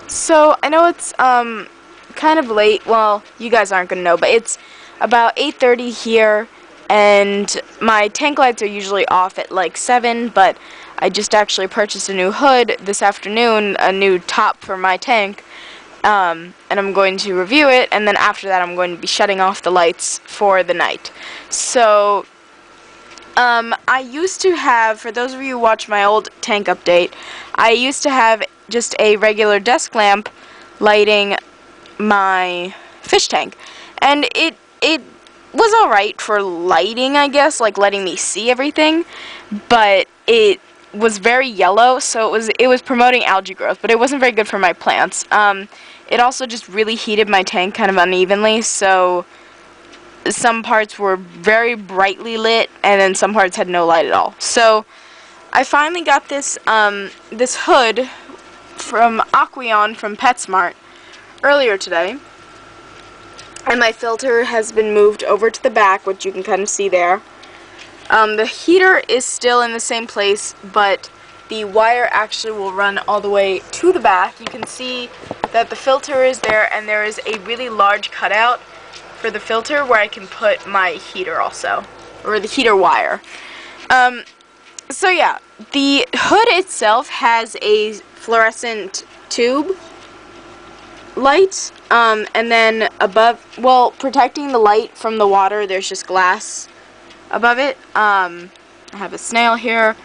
So I know it's kind of late. Well, you guys aren't gonna know, but it's about 8:30 here, and my tank lights are usually off at like 7. But I just actually purchased a new hood this afternoon, a new top for my tank, and I'm going to review it. And then after that, I'm going to be shutting off the lights for the night. So I used to have, for those of you who watch my old tank update, I used to have just a regular desk lamp lighting my fish tank, and it was alright for lighting, I guess, like letting me see everything, but it was very yellow, so it was promoting algae growth, but it wasn't very good for my plants. It also just really heated my tank kind of unevenly, so some parts were very brightly lit, and then some parts had no light at all. So I finally got this this hood from Aqueon from PetSmart earlier today, and my filter has been moved over to the back, which you can kind of see there. The heater is still in the same place, but the wire actually will run all the way to the back. You can see that the filter is there, and there is a really large cutout for the filter where I can put my heater also, or the heater wire. So yeah, the hood itself has a fluorescent tube light, and then above, well, protecting the light from the water, there's just glass above it. I have a snail here,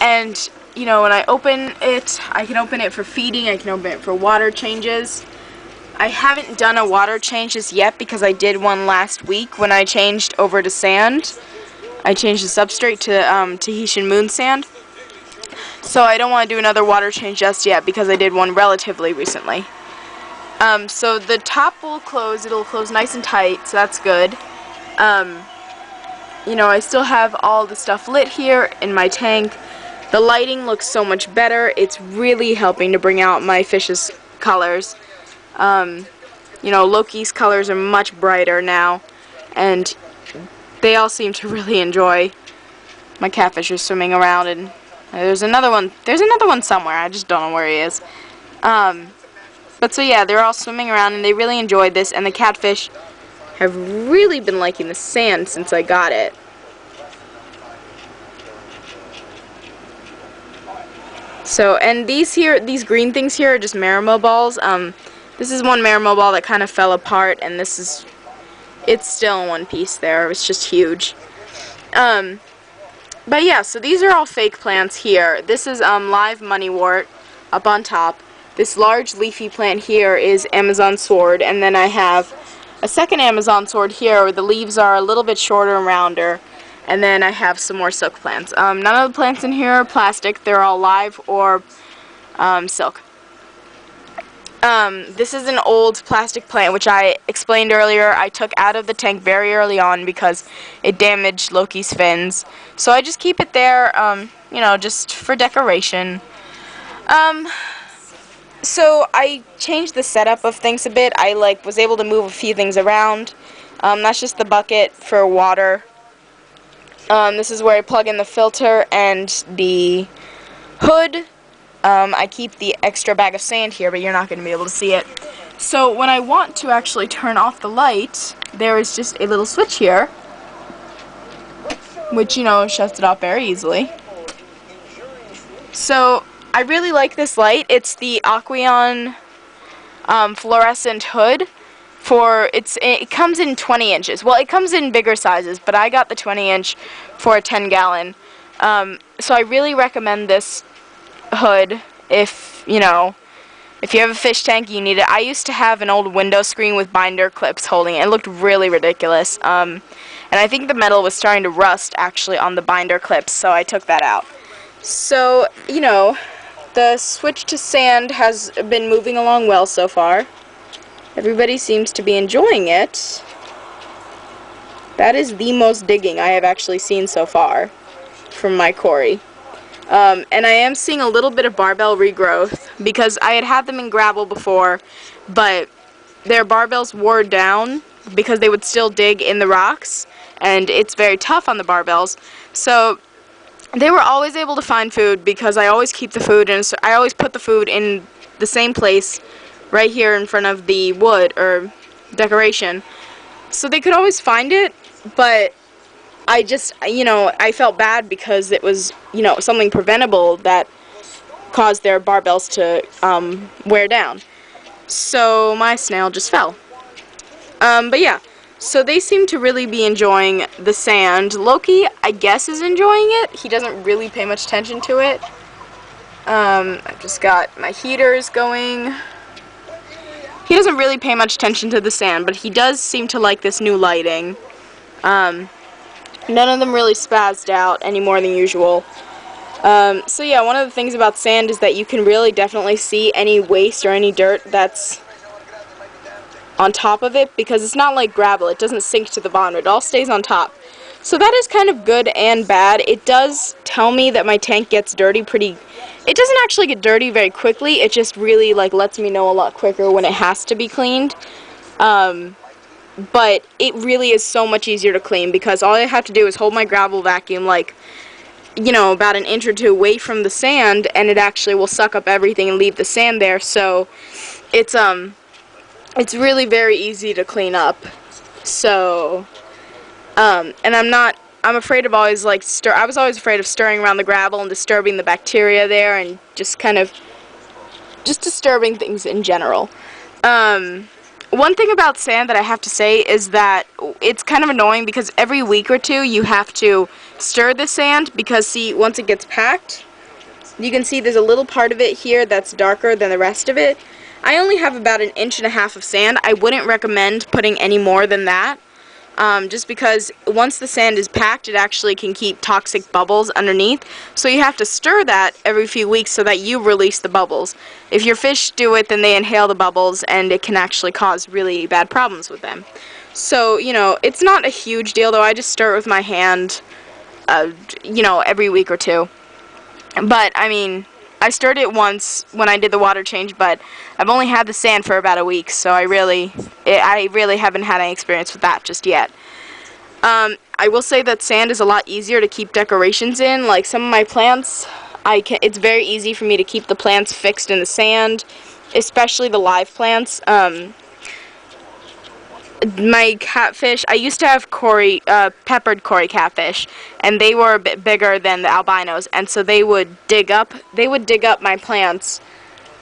and you know, when I open it, I can open it for feeding, I can open it for water changes. I haven't done a water change just yet because I did one last week when I changed over to sand. I changed the substrate to Tahitian moon sand. So I don't want to do another water change just yet because I did one relatively recently. So the top will close. It'll close nice and tight, so that's good. You know, I still have all the stuff lit here in my tank. The lighting looks so much better. It's really helping to bring out my fish's colors. You know, Loki's colors are much brighter now, and they all seem to really enjoy. My catfish is swimming around, and there's another one somewhere. I just don't know where he is. But so yeah, they're all swimming around, and they really enjoyed this, and the catfish have really been liking the sand since I got it. So, and these green things here are just Marimo balls. This is one Marimo ball that kind of fell apart, and it's still in one piece there. It's just huge. But yeah, so these are all fake plants here. This is live moneywort up on top. This large leafy plant here is Amazon sword, and then I have a second Amazon sword here where the leaves are a little bit shorter and rounder, and then I have some more silk plants. None of the plants in here are plastic. They're all live or silk. This is an old plastic plant, which I explained earlier. I took out of the tank very early on because it damaged Loki's fins. So I just keep it there, you know, just for decoration. So I changed the setup of things a bit. I was able to move a few things around. That's just the bucket for water. This is where I plug in the filter and the hood. I keep the extra bag of sand here, but you're not going to be able to see it. So when I want to actually turn off the light, there is just a little switch here, which, you know, shuts it off very easily. So I really like this light. It's the Aqueon fluorescent hood. It comes in 20 inches. Well, it comes in bigger sizes, but I got the 20-inch for a 10-gallon. So I really recommend this hood if you have a fish tank, you need it. I used to have an old window screen with binder clips holding it. It looked really ridiculous. And I think the metal was starting to rust actually on the binder clips, so I took that out. So, you know, the switch to sand has been moving along well so far. Everybody seems to be enjoying it. That is the most digging I have actually seen so far from my Cory. And I am seeing a little bit of barbell regrowth because I had them in gravel before, but their barbels wore down because they would still dig in the rocks, and it's very tough on the barbels. So they were always able to find food because I always keep the food, and I always put the food in the same place right here in front of the wood or decoration. So they could always find it, but I just, I felt bad because it was, something preventable that caused their barbells to wear down. So my snail just fell. But yeah, so they seem to really be enjoying the sand. Loki, I guess, is enjoying it. He doesn't really pay much attention to it. I've just got my heaters going. He doesn't really pay much attention to the sand, but he does seem to like this new lighting. None of them really spazzed out any more than usual. So yeah, one of the things about sand is that you can really definitely see any waste or any dirt that's on top of it, because it's not like gravel. It doesn't sink to the bottom. It all stays on top. So that is kind of good and bad. It does tell me that my tank gets dirty it doesn't actually get dirty very quickly. It just really lets me know a lot quicker when it has to be cleaned. But it really is so much easier to clean because all I have to do is hold my gravel vacuum about an inch or two away from the sand, and it actually will suck up everything and leave the sand there. So it's really very easy to clean up. So and I'm afraid of always I was always afraid of stirring around the gravel and disturbing the bacteria there, and just disturbing things in general. One thing about sand that I have to say is that it's kind of annoying because every week or two you have to stir the sand because, see, once it gets packed, you can see there's a little part of it here that's darker than the rest of it. I only have about 1.5 inches of sand. I wouldn't recommend putting any more than that, just because once the sand is packed, it actually can keep toxic bubbles underneath. So you have to stir that every few weeks so that you release the bubbles. If your fish do it, then they inhale the bubbles, and it can actually cause really bad problems with them. So, it's not a huge deal, though. I just stir it with my hand, every week or two. But, I mean, I stirred it once when I did the water change, but I've only had the sand for about a week, so I really haven't had any experience with that just yet. I will say that sand is a lot easier to keep decorations in. Like some of my plants, it's very easy for me to keep the plants fixed in the sand, especially the live plants. My catfish, I used to have peppered Cory catfish, and they were a bit bigger than the albinos, and so they would dig up my plants.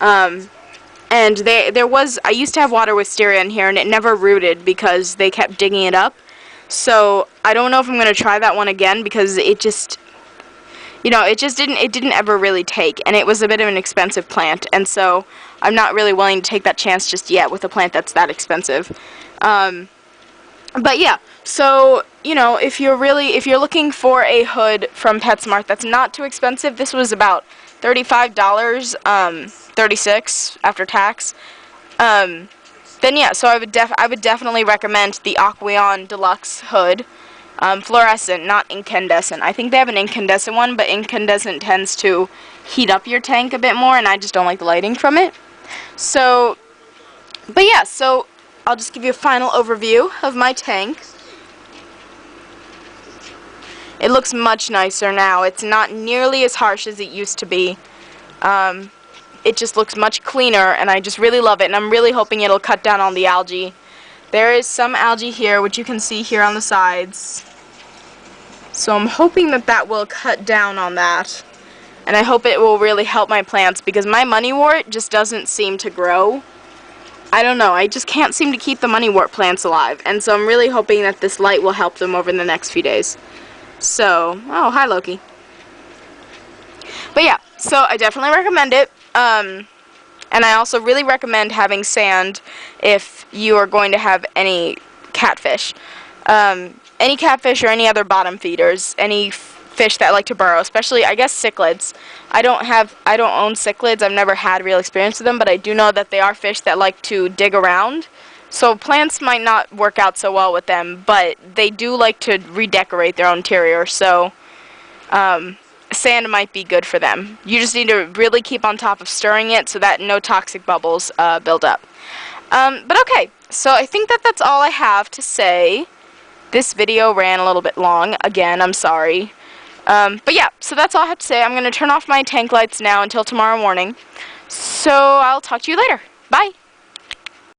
And I used to have water wisteria in here, and it never rooted because they kept digging it up. So I don't know if I'm going to try that one again, because it didn't ever really take, and it was a bit of an expensive plant, and so I'm not really willing to take that chance just yet with a plant that's that expensive. But yeah, so, if you're looking for a hood from PetSmart that's not too expensive, this was about $35, $36 after tax. Then yeah, so I would definitely recommend the Aqueon Deluxe hood. Fluorescent, not incandescent. I think they have an incandescent one, but incandescent tends to heat up your tank a bit more, and I just don't like the lighting from it. So, but yeah, so I'll just give you a final overview of my tank. It looks much nicer now. It's not nearly as harsh as it used to be. It just looks much cleaner, and I just really love it, and I'm really hoping it'll cut down on the algae. There is some algae here, which you can see here on the sides. So I'm hoping that will cut down on that. And I hope it will really help my plants, because my moneywort just doesn't seem to grow. I don't know, I just can't seem to keep the moneywort plants alive. And so I'm really hoping that this light will help them over the next few days. So, oh, hi Loki. But yeah, so I definitely recommend it. And I also really recommend having sand if you are going to have any catfish. Any catfish or any other bottom feeders, any fish that like to burrow, especially, I guess, cichlids. I don't own cichlids. I've never had real experience with them, but I do know that they are fish that like to dig around. So plants might not work out so well with them, but they do like to redecorate their own interior, so sand might be good for them. You just need to really keep on top of stirring it so that no toxic bubbles build up. But okay, so I think that's all I have to say. This video ran a little bit long. Again, I'm sorry. But yeah, so that's all I have to say. I'm going to turn off my tank lights now until tomorrow morning. So I'll talk to you later. Bye.